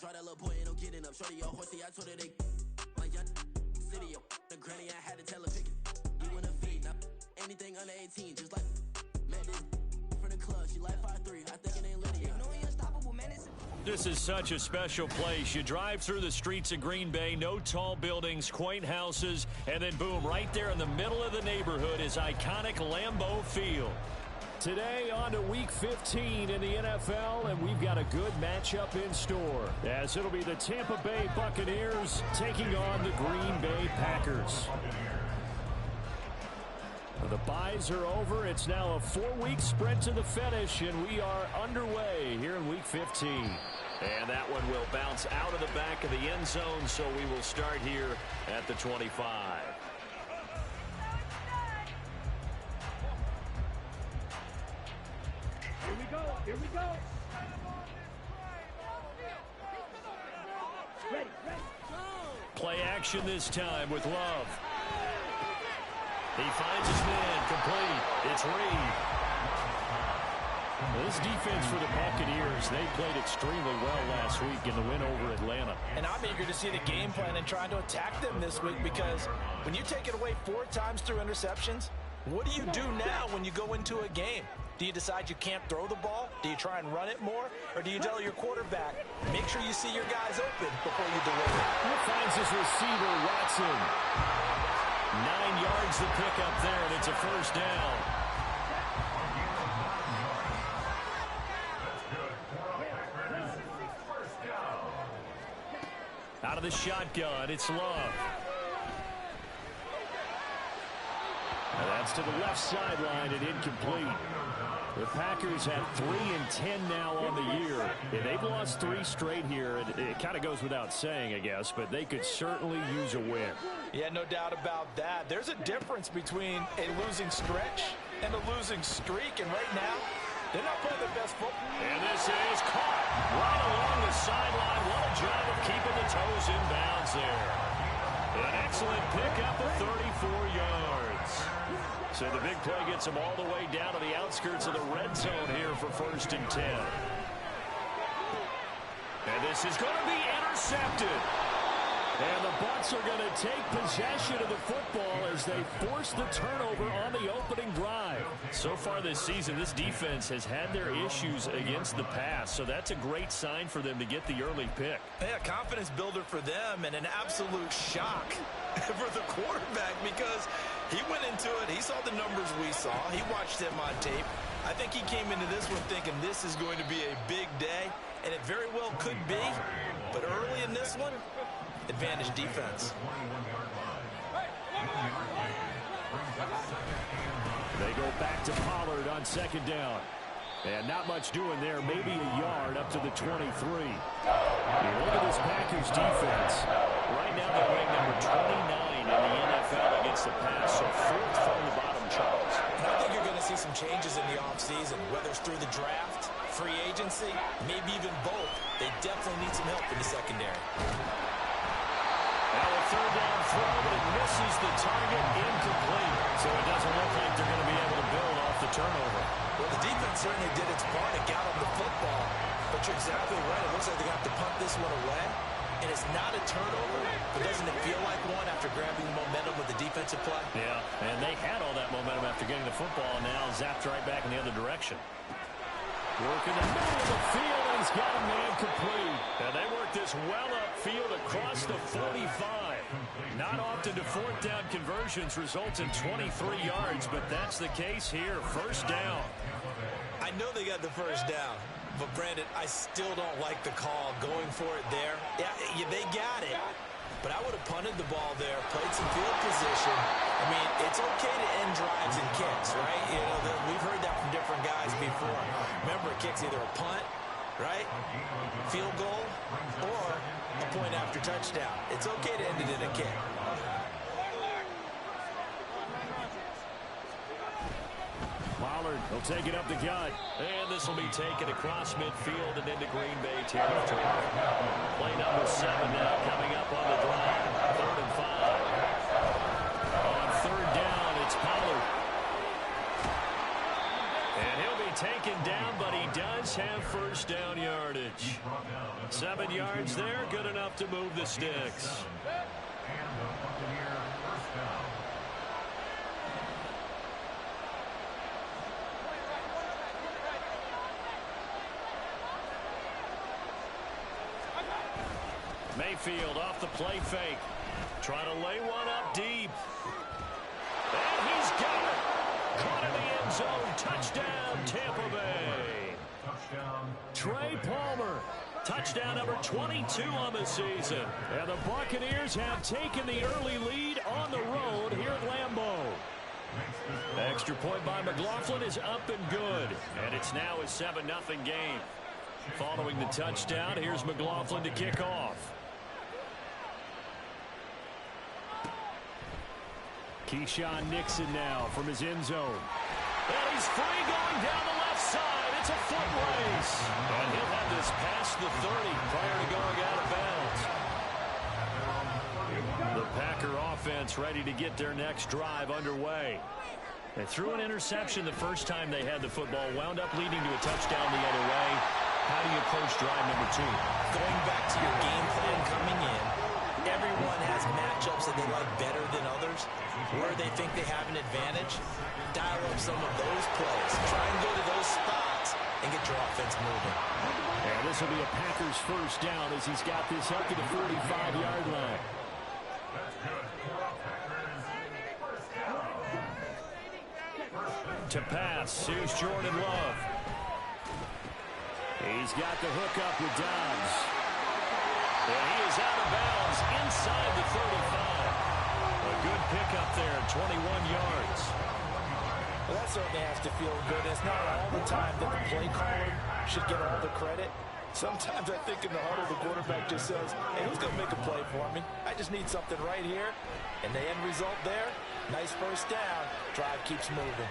Draw that little boy, ain't no getting up. Shorty, your horsey, I told her they like young city. The granny, I had to tell her pick it. You wanna feed, now anything under 18, just like met this from the club. She like 5'3", I think it ain't Lydia. No, he unstoppable, man. This is such a special place. You drive through the streets of Green Bay, no tall buildings, quaint houses, and then boom, right there in the middle of the neighborhood is iconic Lambeau Field. Today on to Week 15 in the NFL, and we've got a good matchup in store, as it'll be the Tampa Bay Buccaneers taking on the Green Bay Packers. The byes are over. It's now a 4-week sprint to the finish, and we are underway here in Week 15. And that one will bounce out of the back of the end zone, so we will start here at the 25. Here we go. Here we go. Ready. Play action this time with Love. He finds his man, complete. It's Reed. This defense for the Buccaneers, they played extremely well last week in the win over Atlanta. And I'm eager to see the game plan and trying to attack them this week, because when you take it away 4 times through interceptions, what do you do now when you go into a game? Do you decide you can't throw the ball? Do you try and run it more? Or do you tell your quarterback, make sure you see your guys open before you deliver? He finds his receiver, Watson. 9 yards to pick up there, and it's a first down. Out of the shotgun, it's Love. And that's to the left sideline and incomplete. The Packers have 3-10 now on the year. And they've lost 3 straight here. It kind of goes without saying, I guess, but they could certainly use a win. Yeah, no doubt about that. There's a difference between a losing stretch and a losing streak. And right now, they're not playing their best football. And this is caught right along the sideline. What a job of keeping the toes in bounds there. An excellent pickup of 34 yards. So the big play gets them all the way down to the outskirts of the red zone here for 1st and 10. And this is going to be intercepted. And the Bucs are going to take possession of the football as they force the turnover on the opening drive. So far this season, this defense has had their issues against the pass, so that's a great sign for them to get the early pick. Yeah, confidence builder for them, and an absolute shock for the quarterback, because he went into it, he saw the numbers we saw, he watched him on tape. I think he came into this one thinking this is going to be a big day, and it very well could be, but early in this one, advantage defense. They go back to Pollard on 2nd down. And not much doing there, maybe a yard up to the 23. You look at this Packers defense. Right now they're ranked number 29 in the NFL against the pass, so 4th from the bottom, Charles. I think you're going to see some changes in the offseason, whether it's through the draft, free agency, maybe even both. They definitely need some help in the secondary. Now a 3rd down throw, but it misses the target, incomplete. So it doesn't look like they're going to be able to build off the turnover. Well, the defense certainly did its part and got them the football. But you're exactly right. It looks like they're going to have to punt this one away. And it's not a turnover, but doesn't it feel like one after grabbing the momentum with the defensive play? Yeah, and they had all that momentum after getting the football, and now zapped right back in the other direction. Working the middle of the field, and he's got a man complete. And they work this well upfield across the 45. Not often do 4th down conversions result in 23 yards, but that's the case here. 1st down. I know they got the 1st down, but Brandon, I still don't like the call going for it there. Yeah, they got it, but I would have punted the ball there, played some field position. I mean, it's okay to end drives and kicks, right? You know, we've heard that from different guys before. Remember, a kick's either a punt, right, field goal, or a point after touchdown. It's okay to end it in a kick. Pollard will take it up the gut. And this will be taken across midfield and into Green Bay territory. Play number 7 now coming up on the drive. 3rd and 5. On 3rd down, it's Pollard. And he'll be taken down, but he does Buccaneers have first down yardage. 7 yards there, good enough to move the sticks. Mayfield off the play fake. Trying to lay one up deep. And he's got it. Caught in the end zone. Touchdown, Tampa Bay. Trey Palmer. Touchdown number 22 on the season. And the Buccaneers have taken the early lead on the road here at Lambeau. Extra point by McLaughlin is up and good. And it's now a 7-0 game. Following the touchdown, here's McLaughlin to kick off. Keyshawn Nixon now from his end zone. And he's free going down the left side. It's a foot race. And he'll have this past the 30 prior to going out of bounds. The Packer offense ready to get their next drive underway. They threw an interception the first time they had the football, wound up leading to a touchdown the other way. How do you approach drive number 2? Going back to your game plan coming in, everyone has matchups that they like better than others. Where they think they have an advantage, dial up some of those plays. Try and go to those spots and get your offense moving. And this will be a Packers first down as he's got this up to the 45-yard line. To pass, here's Jordan Love. He's got the hook up with Dobbs. And he is out of bounds inside the 35. A good pickup there, 21 yards. Well, that certainly has to feel good. It's not all the time that the play caller should get all the credit. Sometimes I think in the huddle, the quarterback just says, hey, who's going to make a play for me? I just need something right here. And the end result there, nice first down. Drive keeps moving.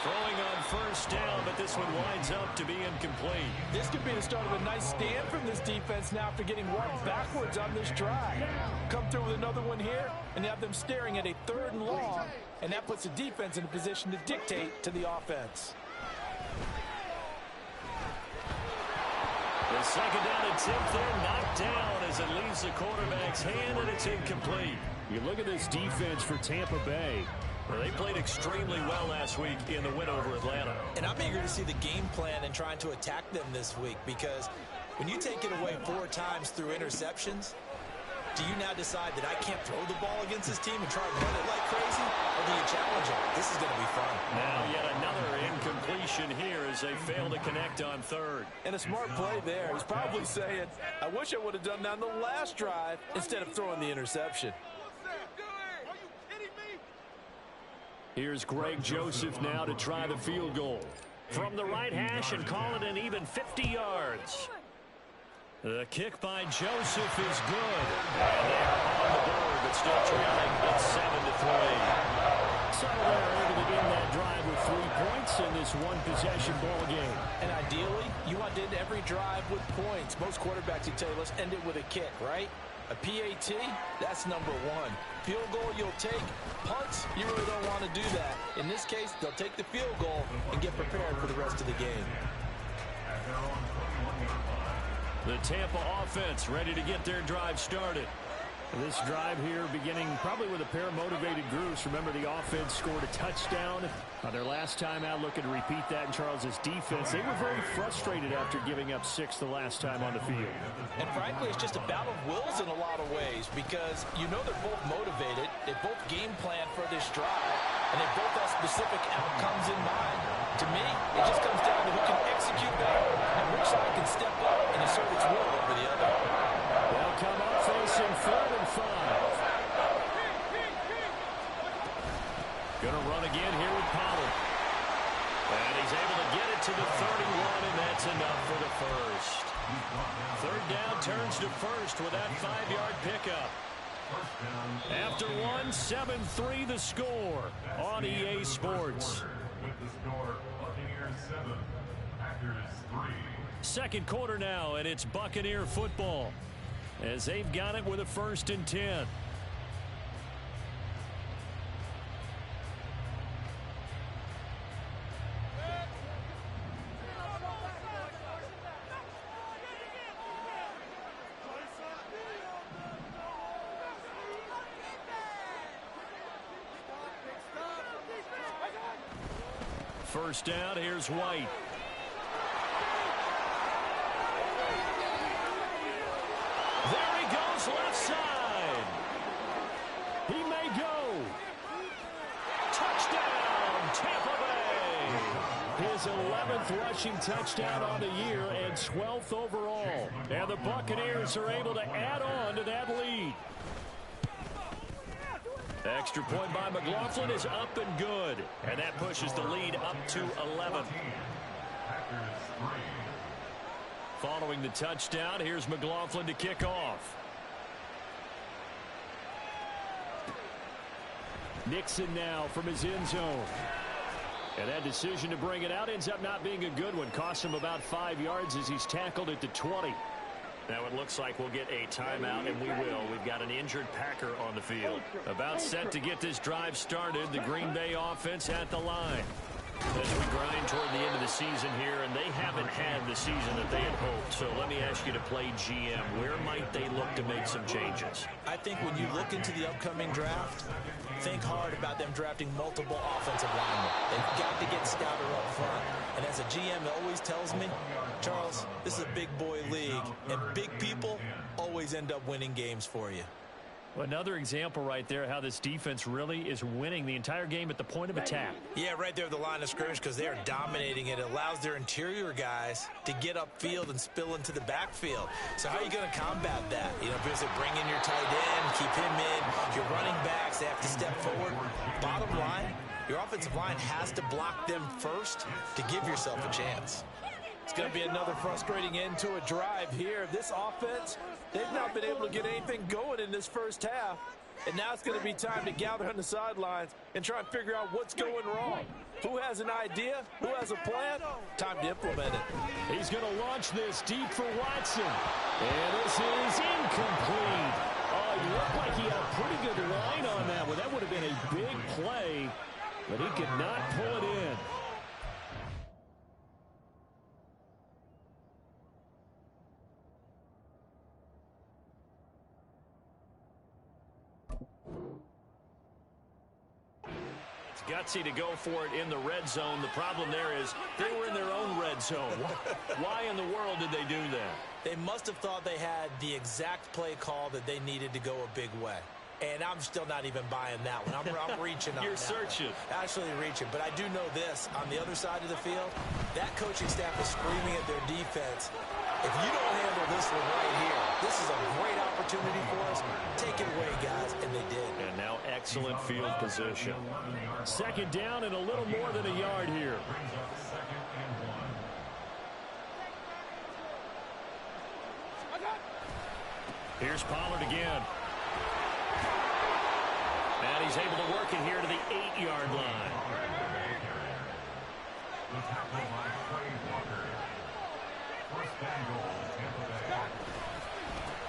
Throwing on first down, but this one winds up to be incomplete. This could be the start of a nice stand from this defense now after getting one backwards on this drive. Come through with another one here, and you have them staring at a 3rd and long, and that puts the defense in a position to dictate to the offense. The second down attempt there knocked down as it leaves the quarterback's hand, and it's incomplete. You look at this defense for Tampa Bay. Well, they played extremely well last week in the win over Atlanta. And I'm eager to see the game plan and trying to attack them this week, because when you take it away 4 times through interceptions, do you now decide that I can't throw the ball against this team and try to run it like crazy? Or do you challenge them? This is going to be fun. Now yet another incompletion here as they fail to connect on 3rd. And a smart play there. He's probably saying, I wish I would have done that on the last drive instead of throwing the interception. Here's Greg Joseph now to try the field goal. From the right hash and call it an even 50 yards. The kick by Joseph is good. And they're on the board, but still trailing. It's 7-3. So they're able to end that drive with 3 points in this one-possession ball game. And ideally, you want to end every drive with points. Most quarterbacks would tell you, let's end it with a kick, right? A PAT, that's number 1. Field goal you'll take. Punts, you really don't want to do that. In this case, they'll take the field goal and get prepared for the rest of the game. The Tampa offense ready to get their drive started. This drive here beginning probably with a pair of motivated groups. Remember, the offense scored a touchdown on their last time out, looking to repeat that in Charles's defense. They were very frustrated after giving up 6 the last time on the field. And frankly, it's just a battle of wills in a lot of ways, because you know they're both motivated. They both game plan for this drive, and they both have specific outcomes in mind. To me, it just comes down to who can execute better and which side can step up and assert its will over the other. They'll come up facing 3rd and 5. Gonna run again here with Pollard. And he's able to get it to the 31, and that's enough for the first. 3rd down turns to first with that 5-yard pickup. After 1, 7-3 the score on EA Sports. Second quarter now, and it's Buccaneer football as they've got it with a 1st and 10. first down. Here's White. There he goes, left side. He may go. Touchdown, Tampa Bay. His 11th rushing touchdown on the year and 12th overall. And the Buccaneers are able to add on to that lead. Extra point by McLaughlin is up and good. And that pushes the lead up to 11. Following the touchdown, here's McLaughlin to kick off. Nixon now from his end zone. And that decision to bring it out ends up not being a good one. Costs him about 5 yards as he's tackled at the 20. Now it looks like we'll get a timeout, and we will. We've got an injured Packer on the field. About set to get this drive started. The Green Bay offense at the line. As we grind toward the end of the season here, and they haven't had the season that they had hoped. So let me ask you to play GM. Where might they look to make some changes? I think when you look into the upcoming draft, think hard about them drafting multiple offensive linemen. They've got to get stouter up front. And as a GM always tells me, Charles, this is a big boy league, and big people always end up winning games for you. Well, another example right there how this defense really is winning the entire game at the point of attack. Yeah, right there at the line of scrimmage because they are dominating it. It allows their interior guys to get upfield and spill into the backfield. So how are you going to combat that? You know, because they bring in your tight end, keep him in. Your running backs, they have to step forward. Bottom line, your offensive line has to block them first to give yourself a chance. It's going to be another frustrating end to a drive here. This offense, they've not been able to get anything going in this first half. And now it's going to be time to gather on the sidelines and try and figure out what's going wrong. Who has an idea? Who has a plan? Time to implement it. He's going to launch this deep for Watson. And this is incomplete. Oh, it looked like he had a pretty good line on that one. That would have been a big play, but he could not pull it in. Gutsy to go for it in the red zone. The problem there is they were in their own red zone. Why in the world did they do that? They must have thought they had the exact play call that they needed to go a big way. And I'm still not even buying that one. I'm reaching on You're that searching. One. Actually reaching. But I do know this. On the other side of the field, that coaching staff is screaming at their defense. If you don't handle this one right here, this is a great opportunity for us. Take it away, guys. And they did. And now excellent field position. Second down and a little more than a yard here. Here's Pollard again. And he's able to work it here to the 8-yard line.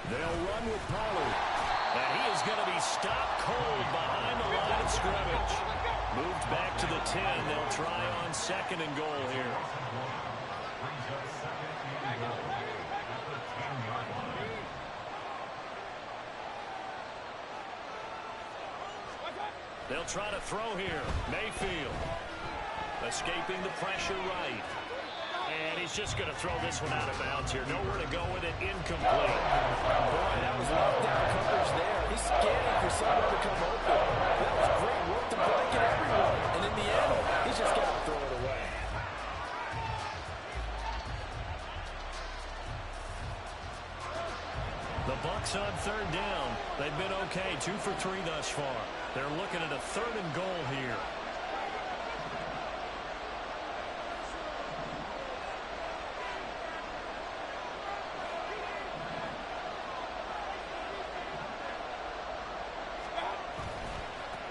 They'll run with Pollard. And he is going to be stopped cold behind the line of scrimmage. Moved back to the 10. They'll try on 2nd and goal here. They'll try to throw here. Mayfield escaping the pressure right. And he's just going to throw this one out of bounds here. Nowhere to go with it. Incomplete. Boy, that was lockdown coverage there. He's scanning for someone to come open. That was great work to blanket everyone. And in the end, he's just got to throw it away. The Bucs on 3rd down. They've been okay. 2 for 3 thus far. They're looking at a 3rd and goal here.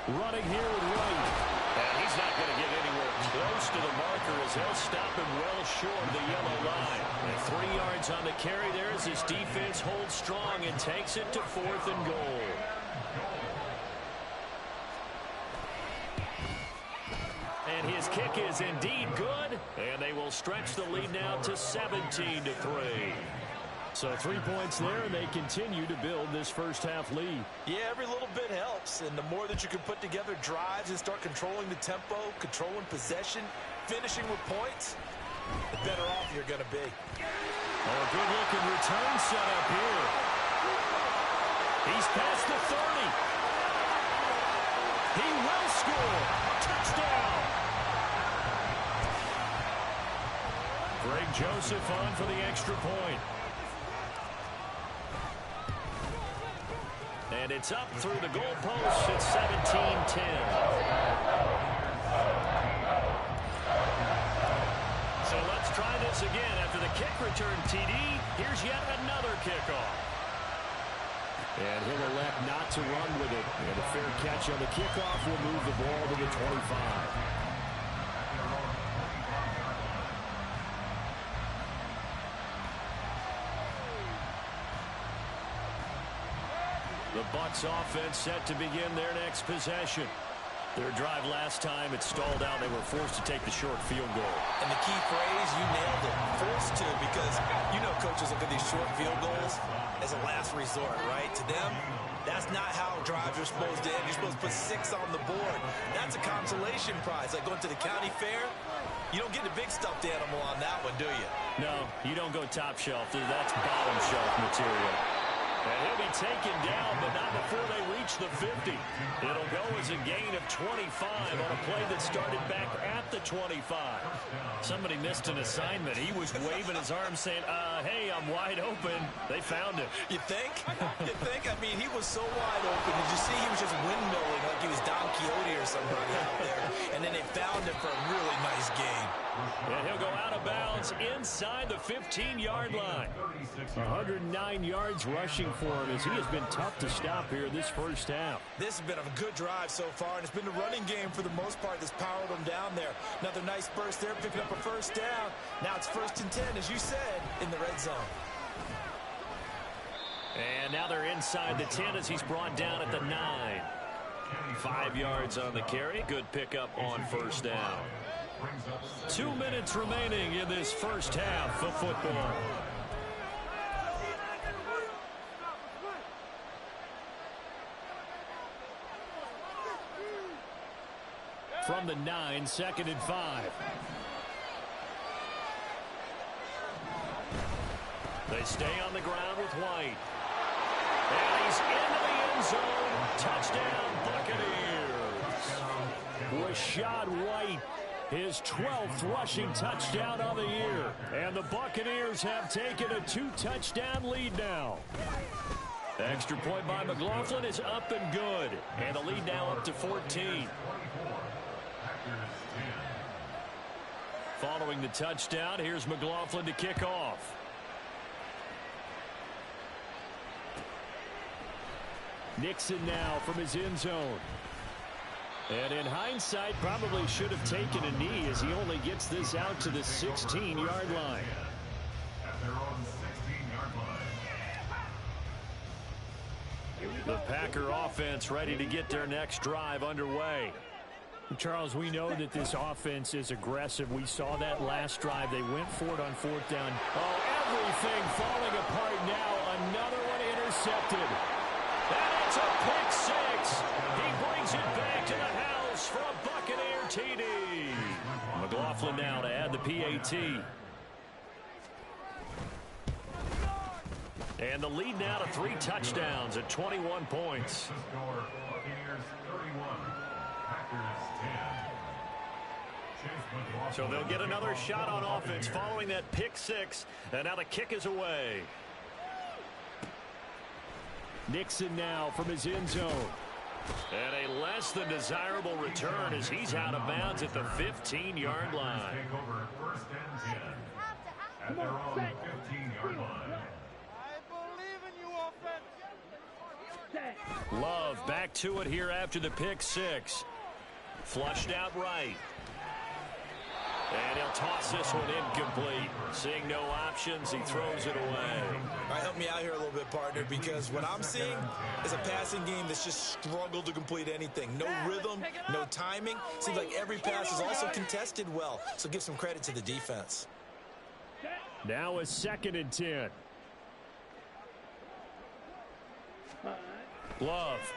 Running here with White. And he's not going to get anywhere close to the marker as they'll stop him well short of the yellow line. And 3 yards on the carry there as his defense holds strong and takes it to 4th and goal. And his kick is indeed good. And they will stretch the lead now to 17-3. So 3 points there, and they continue to build this first half lead. Yeah, every little bit helps. And the more that you can put together drives and start controlling the tempo, controlling possession, finishing with points, the better off you're going to be. Oh, a good-looking return set up here. He's past the 30. He will score. Touchdown. Greg Joseph on for the extra point. And it's up through the goalposts. It's 17-10. So let's try this again. After the kick return TD, here's yet another kickoff. And he'll elect not to run with it. And a fair catch on the kickoff will move the ball to the 25. The Bucs offense set to begin their next possession. Their drive last time, it stalled out. They were forced to take the short field goal. And the key phrase, you nailed it, forced to, because you know coaches look at these short field goals as a last resort, right? To them, that's not how drives are supposed to end. You're supposed to put 6 on the board. That's a consolation prize. Like going to the county fair, you don't get a big stuffed animal on that one, do you? No, you don't go top shelf. That's bottom shelf material. And he'll be taken down, but not before they reach the 50. It'll go as a gain of 25 on a play that started back at the 25. Somebody missed an assignment. He was waving his arms saying, hey, I'm wide open. They found him. You think? You think? I mean, he was so wide open. Did you see he was just windmilling like he was Don Quixote or somebody out there? And then they found him for a really nice gain. And he'll go out of bounds inside the 15-yard line. 109 yards rushing for him as he has been tough to stop here this first half. This has been a good drive so far, and it's been the running game for the most part that's powered them down there. Another nice burst there, picking up a first down. Now it's 1st and 10, as you said, in the red zone. And now they're inside the 10 as he's brought down at the 9. 5 yards on the carry. Good pickup on first down. 2 minutes remaining in this first half of football. From the 9, 2nd and 5. They stay on the ground with White. And he's into the end zone. Touchdown, Buccaneers. Rashad White, his 12th rushing touchdown of the year. And the Buccaneers have taken a 2-touchdown lead now. Extra point by McLaughlin is up and good. And the lead now up to 14. Following the touchdown, here's McLaughlin to kick off. Nixon now from his end zone. And in hindsight, probably should have taken a knee as he only gets this out to the 16-yard line. The Packer offense ready to get their next drive underway. Charles, we know that this offense is aggressive. We saw that last drive. They went for it on 4th down. Oh, everything falling apart now. Another one intercepted. And it's a pick 6. He brings it back to the house for a Buccaneer TD. McLaughlin now to add the PAT. And the lead now to 3 touchdowns at 21 points. So they'll get another shot on offense following that pick 6. And now the kick is away. Nixon now from his end zone. And a less than desirable return as he's out of bounds at the 15-yard line. At their own 15-yard line. Love back to it here after the pick 6. Flushed out right. And he'll toss this one incomplete. Seeing no options, he throws it away. All right, help me out here a little bit, partner, because what I'm seeing is a passing game that's just struggled to complete anything. No rhythm, no timing. Seems like every pass is also contested well. So give some credit to the defense. Now a 2nd and 10. Love.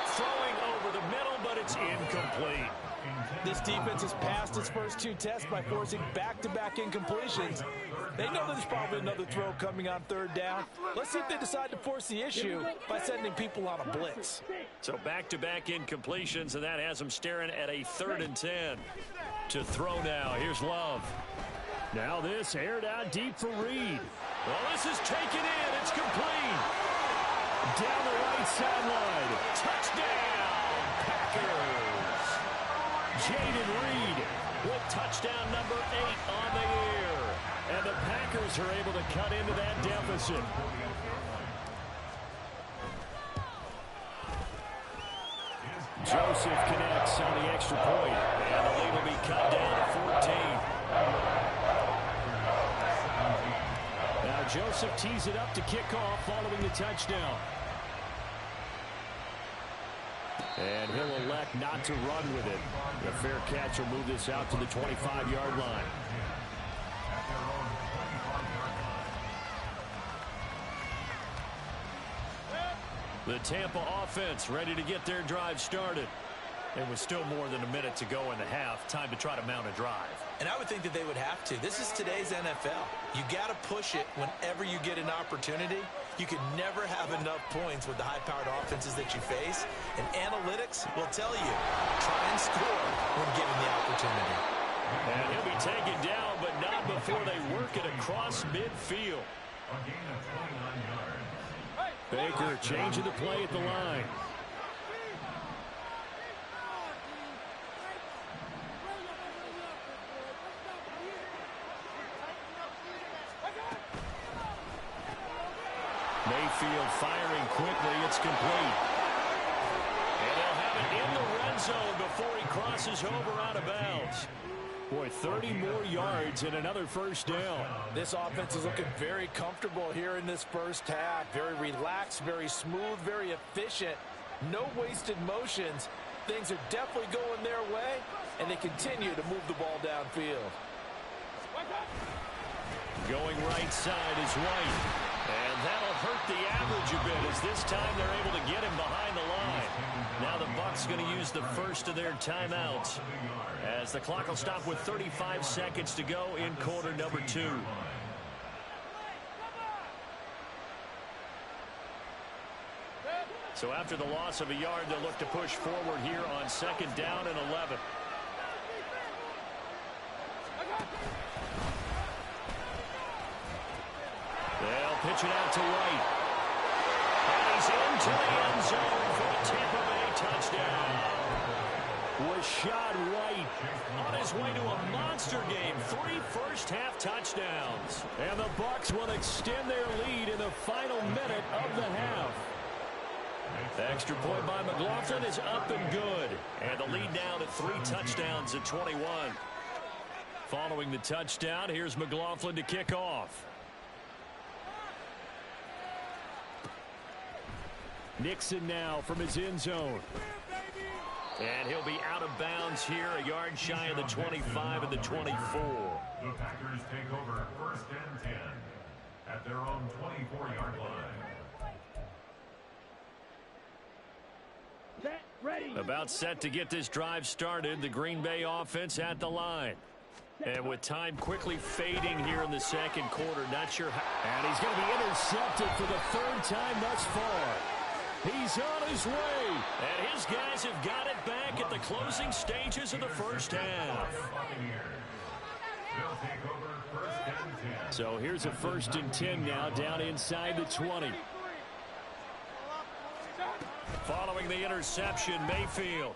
Throwing over the middle, but it's incomplete. This defense has passed its first 2 tests by forcing back-to-back incompletions. They know there's probably another throw coming on 3rd down. Let's see if they decide to force the issue by sending people on a blitz. So back-to-back incompletions, and that has them staring at a 3rd and 10. To throw now. Here's Love. Now this aired out deep for Reed. Well, this is taken in. It's complete. Down the right sideline. Touchdown, Packers. Jaden Reed with touchdown number 8 on the year. And the Packers are able to cut into that deficit. Joseph connects on the extra point. And the lead will be cut down to 14. Now Joseph tees it up to kick off following the touchdown. And he'll elect not to run with it. A fair catch will move this out to the 25-yard line. The Tampa offense ready to get their drive started. And with still more than a minute to go in the half, time to try to mount a drive. And I would think that they would have to. This is today's NFL. You got to push it whenever you get an opportunity. You can never have enough points with the high-powered offenses that you face. And analytics will tell you, try and score when given the opportunity. And he'll be taken down, but not before they work it across midfield. Baker changing the play at the line. Mayfield firing quickly. It's complete. And they'll have it in the red zone before he crosses over out of bounds. Boy, 30 more yards and another first down. This offense is looking very comfortable here in this first half. Very relaxed, very smooth, very efficient. No wasted motions. Things are definitely going their way, and they continue to move the ball downfield. Going right side is White. And that'll hurt the average a bit as this time they're able to get him behind the line. Now the Bucs going to use the first of their timeouts as the clock will stop with 35 seconds to go in quarter number 2. So after the loss of a yard, they'll look to push forward here on 2nd down and 11. They'll pitch it out to White. And he's into the end zone for the Tampa Bay touchdown. Rashad White On his way to a monster game. 3 first-half touchdowns. And the Bucs will extend their lead in the final minute of the half. The extra point by McLaughlin is up and good. And the lead now to 3 touchdowns at 21. Following the touchdown, here's McLaughlin to kick off. Nixon now from his end zone. And he'll be out of bounds here, a yard shy of the 25 and the 24. The Packers take over 1st and 10 at their own 24-yard line. About set to get this drive started, the Green Bay offense at the line. And with time quickly fading here in the second quarter, not sure how. And he's going to be intercepted for the 3rd time thus far. He's on his way. And his guys have got it back at the closing stages of the first half. So here's a 1st and 10 now down inside the 20. Following the interception, Mayfield.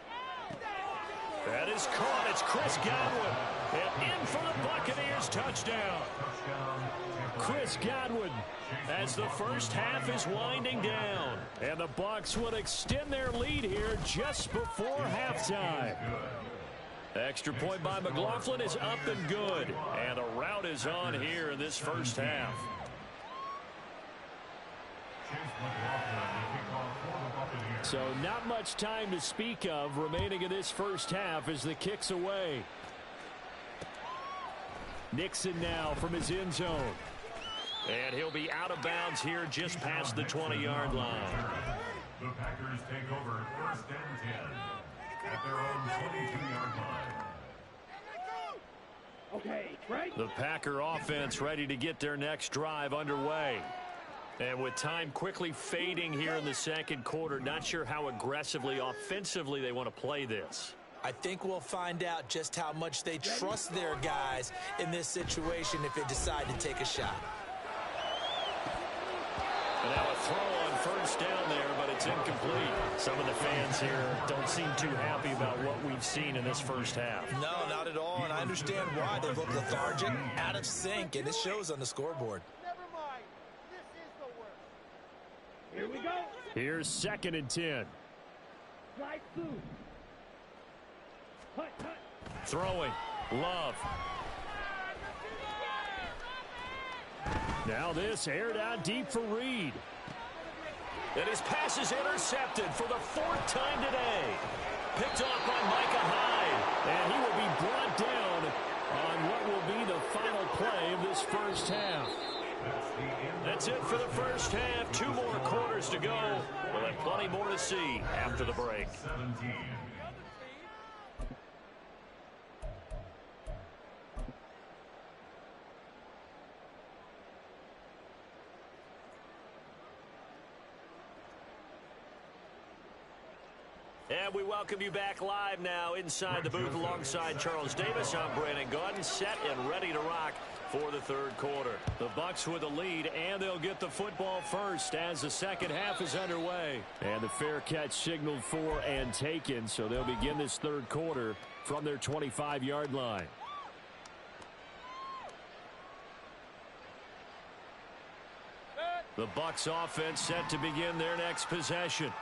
That is caught. It's Chris Godwin. And in for the Buccaneers touchdown. Chris Godwin as the first half is winding down. And the Bucs would extend their lead here just before halftime. Extra point by McLaughlin is up and good. And the route is on here in this first half. So not much time to speak of remaining in this first half as the kick's away. Nixon now from his end zone. And he'll be out of bounds here just past the 20-yard line. The Packers take over 1st and at their own 22-yard line. The Packer offense ready to get their next drive underway. And with time quickly fading here in the second quarter, not sure how aggressively, offensively they want to play this. I think we'll find out just how much they trust their guys in this situation if they decide to take a shot. And now a throw on first down there, but it's incomplete. Some of the fans here don't seem too happy about what we've seen in this first half. No, not at all, and I understand why. They look lethargic, out of sync, and it shows on the scoreboard. Never mind. This is the worst. Here we go. Here's 2nd and 10. Drive through. Throwing. Love. Now this aired out deep for Reed. And his pass is intercepted for the 4th time today. Picked off by Micah Hyde. And he will be brought down on what will be the final play of this first half. That's it for the first half. 2 more quarters to go. We'll have plenty more to see after the break. 17. And we welcome you back live now inside the booth alongside Charles Davis. I'm Brandon Gaudin, set and ready to rock for the 3rd quarter. The Bucs with the lead, and they'll get the football first as the second half is underway. And the fair catch signaled for and taken, so they'll begin this 3rd quarter from their 25-yard line. The Bucs offense set to begin their next possession.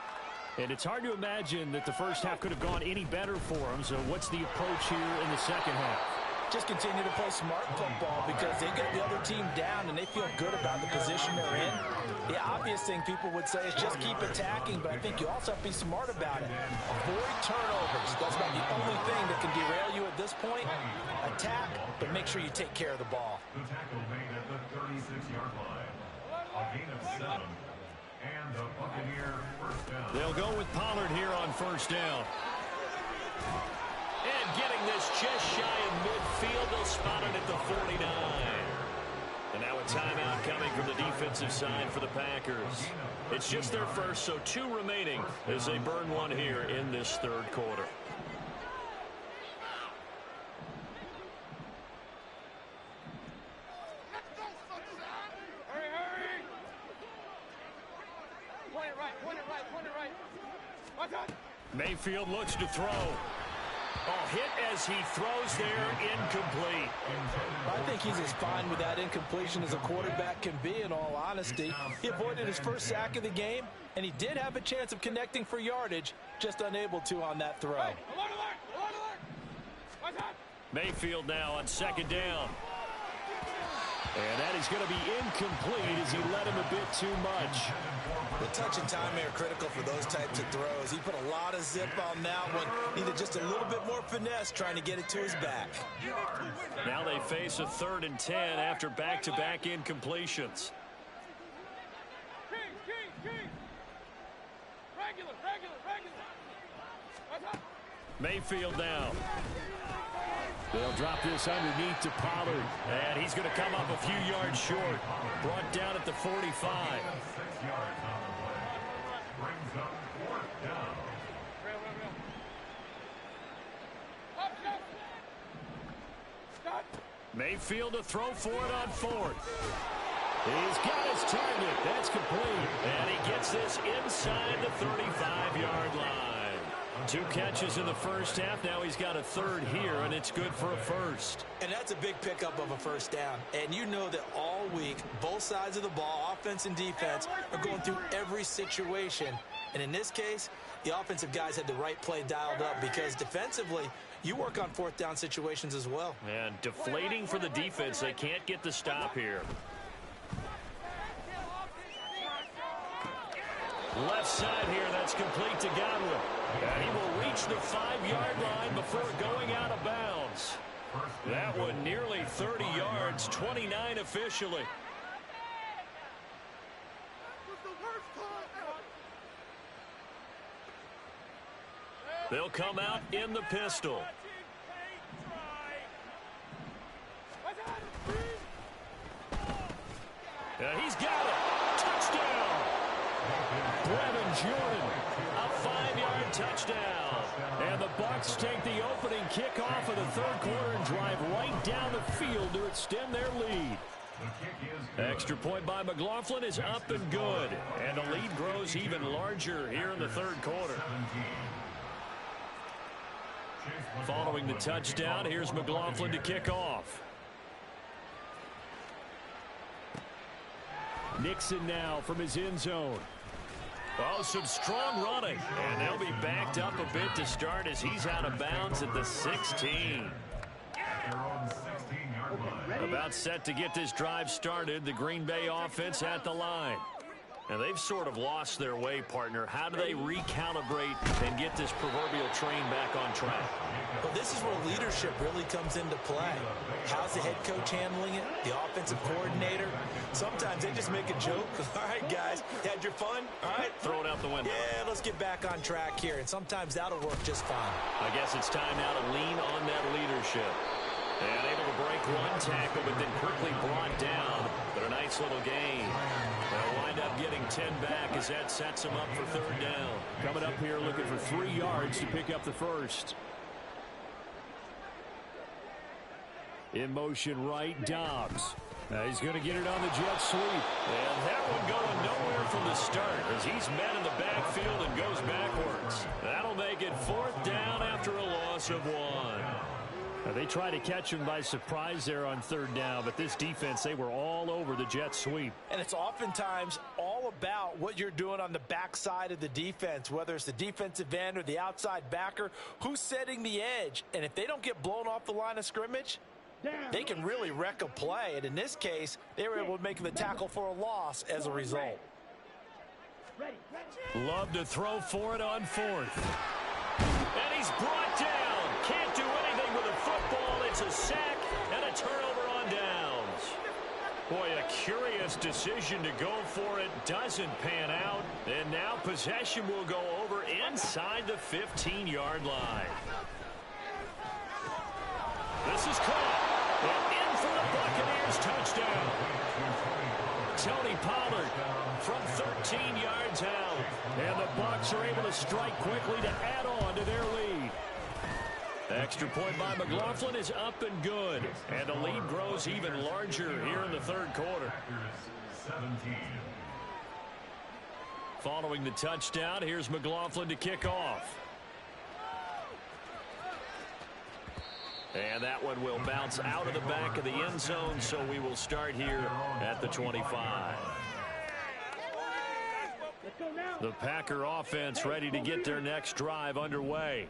And it's hard to imagine that the first half could have gone any better for them. So what's the approach here in the second half? Just continue to play smart football because they get the other team down and they feel good about the position they're in. The obvious thing people would say is just keep attacking, but I think you also have to be smart about it. Avoid turnovers. That's about the only thing that can derail you at this point. Attack, but make sure you take care of the ball. The tackle made at the 36-yard line. A gain of 7. And the Buccaneer first down. They'll go with Pollard here on first down. And getting this just shy of midfield, they'll spot it at the 49. And now a timeout coming from the defensive side for the Packers. It's just their first, so 2 remaining as they burn one here in this 3rd quarter. Mayfield looks to throw. Oh, hit as he throws there, incomplete. I think he's as fine with that incompletion as a quarterback can be, in all honesty. He avoided his first sack of the game, and he did have a chance of connecting for yardage, just unable to on that throw. Mayfield now on 2nd down. And that is going to be incomplete as he led him a bit too much. The touch and time are critical for those types of throws. He put a lot of zip on that one. Needed just a little bit more finesse trying to get it to his back. Now they face a 3rd and 10 after back-to-back incompletions. Mayfield now. They'll drop this underneath to Pollard. And he's going to come up a few yards short. Brought down at the 45. 6 yards on the play. Brings up 4th down. Mayfield to throw for it on 4th. He's got his target. That's complete. And he gets this inside the 35-yard line. 2 catches in the first half. Now he's got a 3rd here, and it's good for a first. And that's a big pickup of a first down. And you know that all week, both sides of the ball, offense and defense, are going through every situation. And in this case, the offensive guys had the right play dialed up because defensively, you work on 4th down situations as well. And deflating for the defense. They can't get the stop here. Left side here, that's complete to Godwin. And he will reach the 5-yard line before going out of bounds. That one nearly 30 yards, 29 officially. They'll come out in the pistol. And he's got it. Touchdown. Brevin Jordan, a 5-yard touchdown. And the Bucs take the opening kickoff of the third quarter and drive right down the field to extend their lead. Extra point by McLaughlin is up and good. And the lead grows even larger here in the third quarter. Following the touchdown, here's McLaughlin to kick off. Nixon now from his end zone. Oh, some strong running. And they'll be backed up a bit to start as he's out of bounds at the 16. About set to get this drive started, the Green Bay offense at the line. And they've sort of lost their way, partner. How do they recalibrate and get this proverbial train back on track? Well, this is where leadership really comes into play. How's the head coach handling it? The offensive coordinator? Sometimes they just make a joke. All right, guys, had your fun? All right. Throw it out the window. Yeah, let's get back on track here. And sometimes that'll work just fine. I guess it's time now to lean on that leadership. And able to break one tackle, but then quickly brought down. But a nice little gain. They'll wind up getting 10 back as that sets them up for third down. Coming up here looking for 3 yards to pick up the first. In motion right, Dobbs. Now he's going to get it on the jet sweep. And that one going nowhere from the start as he's met in the backfield and goes backwards. That'll make it fourth down after a loss of 1. Now they try to catch him by surprise there on third down, but this defense, they were all over the jet sweep. And it's oftentimes all about what you're doing on the backside of the defense, whether it's the defensive end or the outside backer, who's setting the edge. And if they don't get blown off the line of scrimmage, they can really wreck a play. And in this case, they were able to make the tackle for a loss as a result. Love to throw for it on fourth. And he's brought down. Can't do anything with a football. It's a sack and a turnover on downs. Boy, a curious decision to go for it. Doesn't pan out. And now possession will go over inside the 15-yard line. This is caught. And in for the Buccaneers touchdown. Tony Pollard from 13 yards out. And the Bucs are able to strike quickly to add on to their lead. Extra point by McLaughlin is up and good. And the lead grows even larger here in the third quarter. Following the touchdown, here's McLaughlin to kick off. And that one will bounce out of the back of the end zone, so we will start here at the 25. The Packer offense ready to get their next drive underway.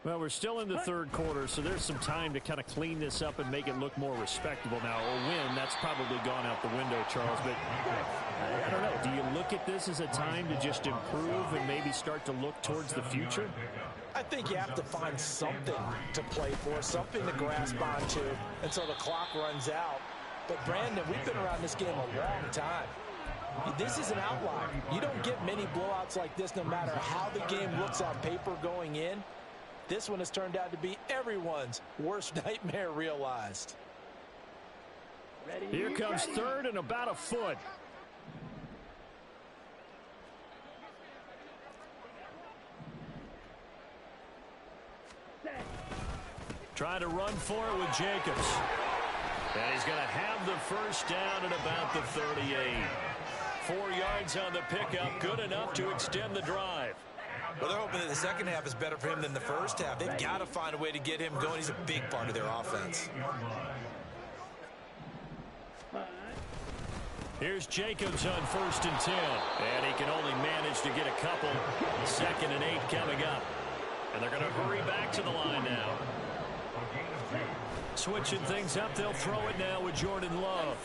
Well, we're still in the third quarter, so there's some time to kind of clean this up and make it look more respectable now. A win, that's probably gone out the window, Charles. But I don't know. Do you look at this as a time to just improve and maybe start to look towards the future? I think you have to find something to play for, something to grasp onto until the clock runs out. But, Brandon, we've been around this game a long time. This is an outlier. You don't get many blowouts like this no matter how the game looks on paper going in. This one has turned out to be everyone's worst nightmare realized. Here comes third and about a foot. Trying to run for it with Jacobs. And he's going to have the first down at about the 38. 4 yards on the pickup, good enough to extend the drive. Well, they're hoping that the second half is better for him than the first half. They've got to find a way to get him going. He's a big part of their offense. Here's Jacobs on 1st and 10. And he can only manage to get a couple. 2nd and 8 coming up. And they're going to hurry back to the line now. Switching things up, they'll throw it now with Jordan Love.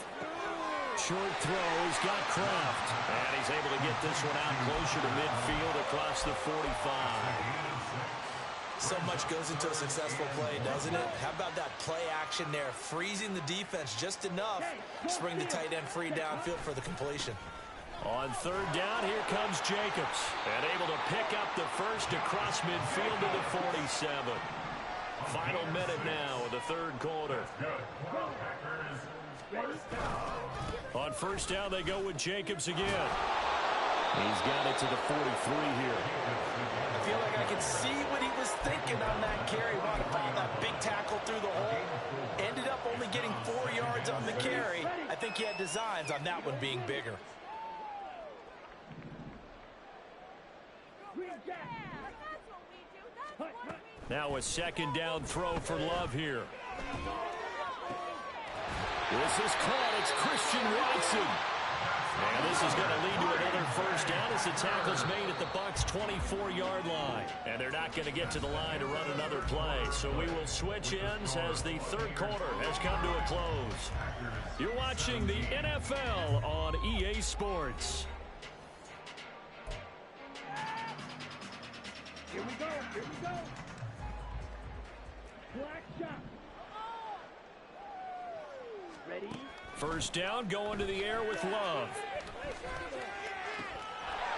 Short throw, he's got Kraft. And he's able to get this one out closer to midfield across the 45. So much goes into a successful play, doesn't it? How about that play action there? Freezing the defense just enough to bring the tight end free downfield for the completion. On third down, here comes Jacobs. And able to pick up the first across midfield to the 47. Final minute now of the third quarter. On first down, they go with Jacobs again. He's got it to the 43 here. I feel like I can see what he was thinking on that carry. Wanted to follow that big tackle through the hole. Ended up only getting 4 yards on the carry. I think he had designs on that one being bigger. Now a second down throw for Love here. This is caught. It's Christian Watson. And this is going to lead to another first down as the tackle's made at the Bucs' 24-yard line. And they're not going to get to the line to run another play. So we will switch ends as the third quarter has come to a close. You're watching the NFL on EA Sports. Here we go. Here we go. Black shot. Ready? First down, going to the air with Love.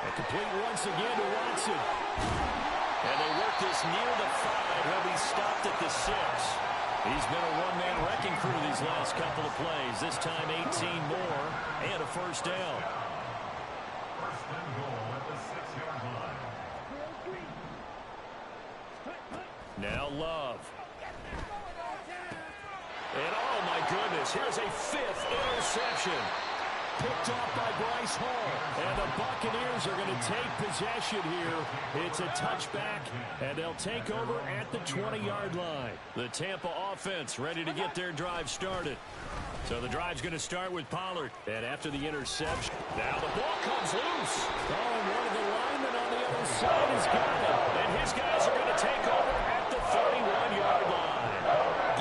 And complete once again to Watson. And they work this near the 5. He'll be stopped at the 6. He's been a one-man wrecking crew these last couple of plays. This time 18 more and a first down. First and goal at the 6-yard line. Now Love. And oh my goodness, here's a 5th interception. Picked off by Bryce Hall. And the Buccaneers are going to take possession here. It's a touchback, and they'll take over at the 20-yard line. The Tampa offense ready to get their drive started. So the drive's going to start with Pollard. And after the interception, now the ball comes loose. Oh, and one of the linemen on the other side has got it. And his guys are going to take over at the 31-yard line.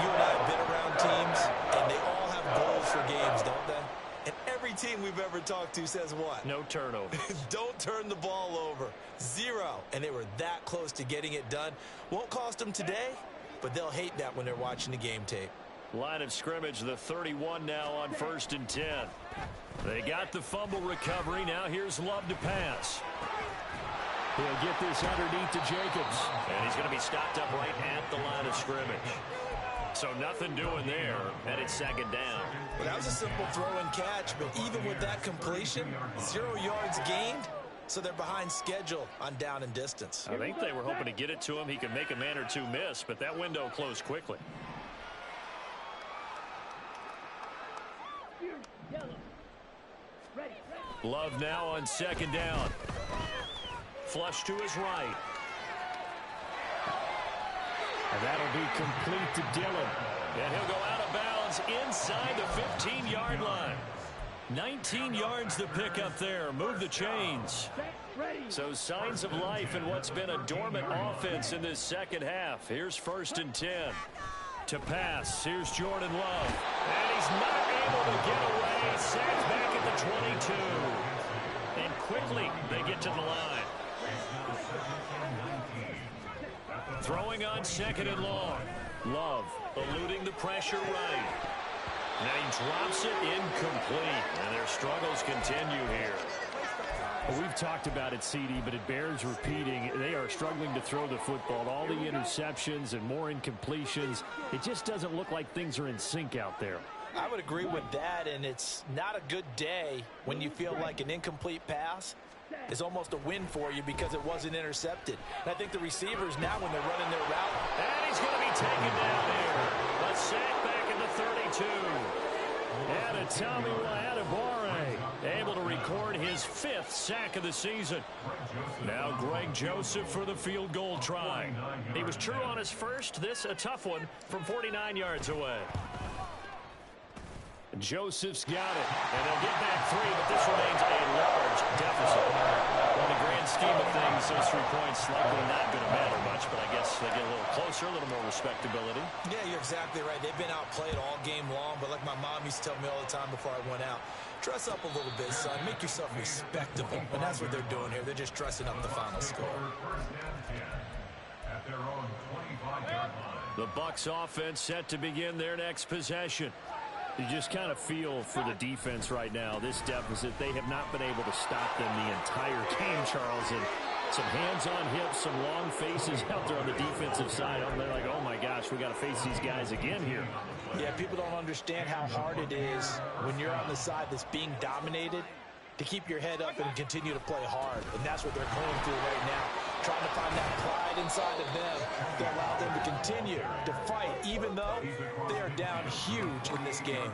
You and I have been around teams, and they all have goals for games, don't they? And every team we've ever talked to says what? No turnovers. Don't turn the ball over. 0. And they were that close to getting it done. Won't cost them today, but they'll hate that when they're watching the game tape. Line of scrimmage, the 31 now on 1st and 10. They got the fumble recovery. Now here's Love to pass. He'll get this underneath to Jacobs. And he's going to be stopped up right at the line of scrimmage. So nothing doing there, and it's second down. Well, that was a simple throw and catch, but even with that completion, 0 yards gained, so they're behind schedule on down and distance. I think they were hoping to get it to him. He could make a man or two miss, but that window closed quickly. Love now on second down. Flush to his right. And that'll be complete to Dillon. And he'll go out of bounds inside the 15-yard line. 19 yards to pick up there. Move the chains. So signs of life in what's been a dormant offense in this second half. Here's 1st and 10. To pass. Here's Jordan Love. And he's not able to get away. Sacked back at the 22. And quickly they get to the line. Throwing on second and long. Love eluding the pressure right. Now he drops it incomplete. And their struggles continue here. Well, we've talked about it, CD, but it bears repeating. They are struggling to throw the football. All the interceptions and more incompletions. It just doesn't look like things are in sync out there. I would agree with that, and it's not a good day when you feel like an incomplete pass is almost a win for you because it wasn't intercepted. And I think the receivers now, when they're running their route, and he's going to be taken down here. A sack back at the 32. And a Tommy Adebawore able to record his 5th sack of the season. Now Greg Joseph for the field goal try. He was true on his first. This a tough one from 49 yards away. Joseph's got it. And they'll get back 3, but this remains a large deficit. In the grand scheme of things, those 3 points likely not going to matter much, but I guess they get a little closer, a little more respectability. Yeah, you're exactly right. They've been outplayed all game long, but like my mom used to tell me all the time before I went out, dress up a little bit, son. Make yourself respectable. And that's what they're doing here. They're just dressing up the final score. First and 10 at their own 25-yard line. The Bucs offense set to begin their next possession. You just kind of feel for the defense right now, this deficit. They have not been able to stop them the entire game, Charles. And some hands on hips, some long faces out there on the defensive side. They're like, oh, my gosh, we got to face these guys again here. Yeah, people don't understand how hard it is when you're on the side that's being dominated to keep your head up and continue to play hard. And that's what they're going through right now, trying to find that pride inside of them to allow them to continue to fight, even though they are down huge in this game.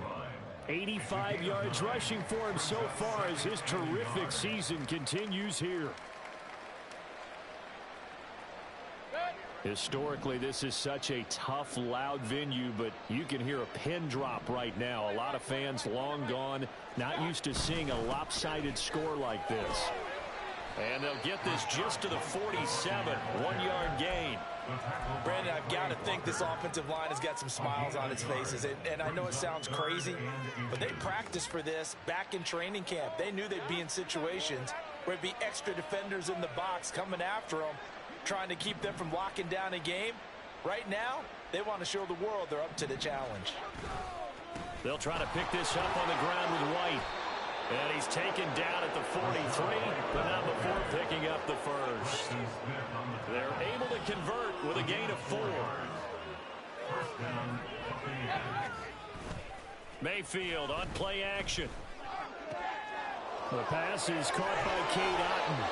85 yards rushing for him so far as his terrific season continues here. Historically, this is such a tough, loud venue, but you can hear a pin drop right now. A lot of fans long gone, not used to seeing a lopsided score like this. And they'll get this just to the 47, 1-yard gain. Brandon, I've got to think this offensive line has got some smiles on its faces. And I know it sounds crazy, but they practiced for this back in training camp. They knew they'd be in situations where there'd be extra defenders in the box coming after them, trying to keep them from locking down a game. Right now, they want to show the world they're up to the challenge. They'll try to pick this up on the ground with White. And he's taken down at the 43, but not before picking up the first. They're able to convert with a gain of 4. Mayfield on play action. The pass is caught by Cade Otton.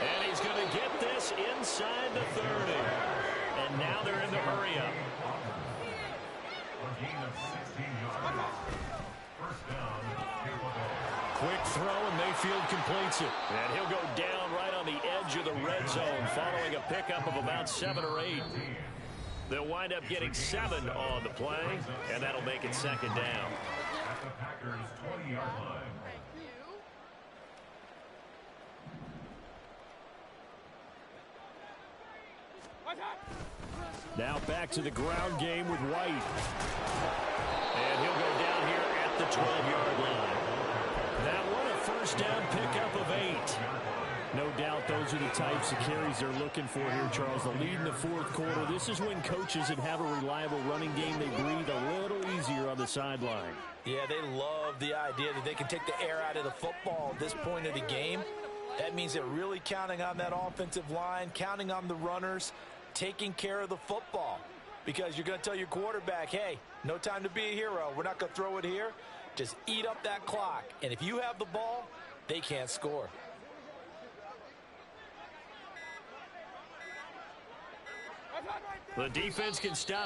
And he's going to get this inside the 30. And now they're in the hurry-up. Quick throw, and Mayfield completes it. And he'll go down right on the edge of the red zone following a pickup of about 7 or 8. They'll wind up getting 7 on the play, and that'll make it second down. At the Packers' 20-yard line. Now back to the ground game with White. And he'll go down here at the 12-yard line. That one a first down pickup of 8. No doubt those are the types of carries they're looking for here, Charles. The lead in the fourth quarter. This is when coaches that have a reliable running game, they breathe a little easier on the sideline. Yeah, they love the idea that they can take the air out of the football at this point of the game. That means they're really counting on that offensive line, counting on the runners, taking care of the football. Because you're going to tell your quarterback, hey, no time to be a hero. We're not going to throw it here. Just eat up that clock. And if you have the ball, they can't score. The defense can stop